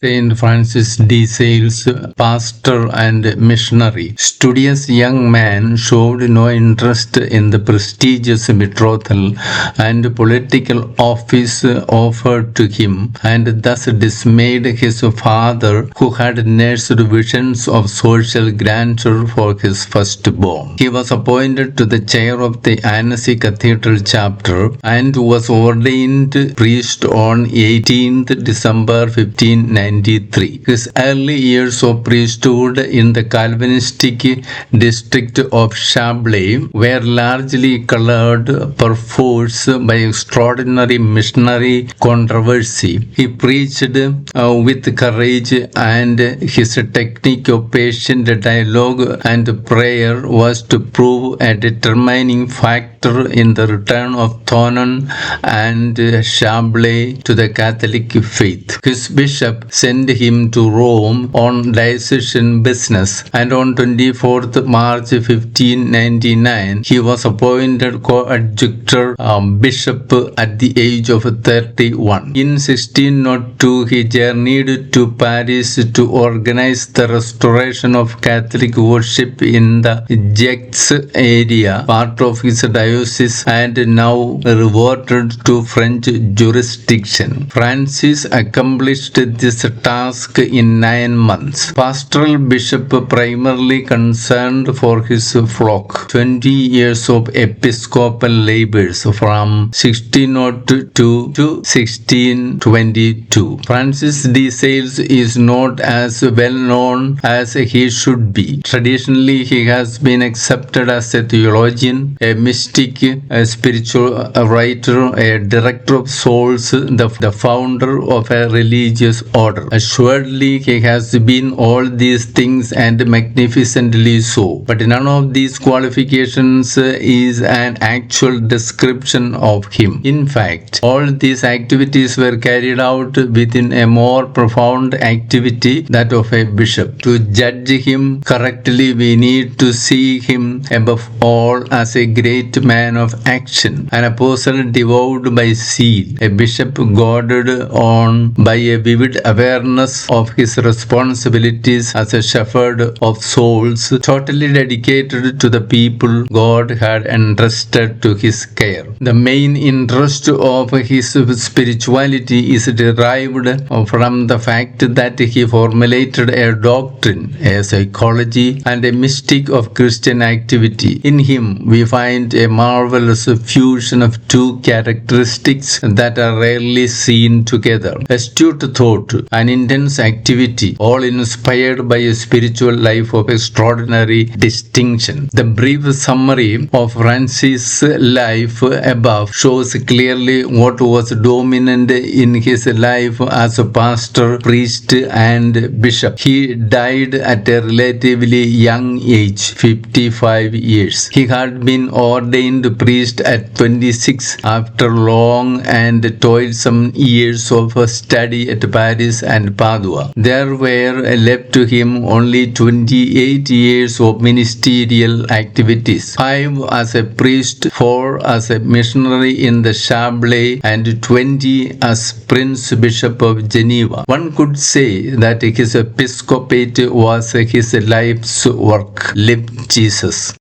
Saint Francis de Sales, pastor and missionary. Studious young man, showed no interest in the prestigious betrothal and political office offered to him, and thus dismayed his father, who had nursed visions of social grandeur for his firstborn. He was appointed to the chair of the Annecy Cathedral chapter and was ordained priest on 18th December 1593. His early years of priesthood in the Calvinistic district of Chablais were largely colored perforce by extraordinary missionary controversy. He preached with courage, and his technique of patient dialogue and prayer was to prove a determining factor in the return of Thonon and Chablais to the Catholic faith. His bishop sent him to Rome on diocesan business, and on 24th March 1599 he was appointed coadjutor bishop at the age of 31. In 1602 he journeyed to Paris to organize the restoration of Catholic worship in the Gex area, part of his diocese and now reverted to French jurisdiction. Francis accomplished this task in 9 months. Pastoral bishop primarily concerned for his flock. 20 years of episcopal labors from 1602 to 1622. Francis de Sales is not as well known as he should be. Traditionally, he has been accepted as a theologian, a mystic, a spiritual writer, a director of souls, the founder of a religious order. Assuredly, he has been all these things and magnificently so. But none of these qualifications is an actual description of him. In fact, all these activities were carried out within a more profound activity, that of a bishop. To judge him correctly, we need to see him above all as a great man of action, an apostle devoured by zeal, a bishop guarded on by a vivid awareness of his responsibilities as a shepherd of souls, totally dedicated to the people God had entrusted to his care. The main interest of his spirituality is derived from the fact that he formulated a doctrine, a psychology, and a mystic of Christian activity. In him, we find a marvelous fusion of two characteristics that are rarely seen together: astute thought and intense activity, all inspired by a spiritual life of extraordinary distinction. The brief summary of Francis' life above shows clearly what was dominant in his life as a pastor, priest, and bishop. He died at a relatively young age, 55 years. He had been ordained priest at 26 after long and toilsome years of study at Paris and Padua. There were left to him only 28 years of ministerial activities, 5 as a priest, 4 as a missionary in the Chablais, and 20 as Prince Bishop of Geneva. One could say that his episcopate was his life's work. Lived Jesus.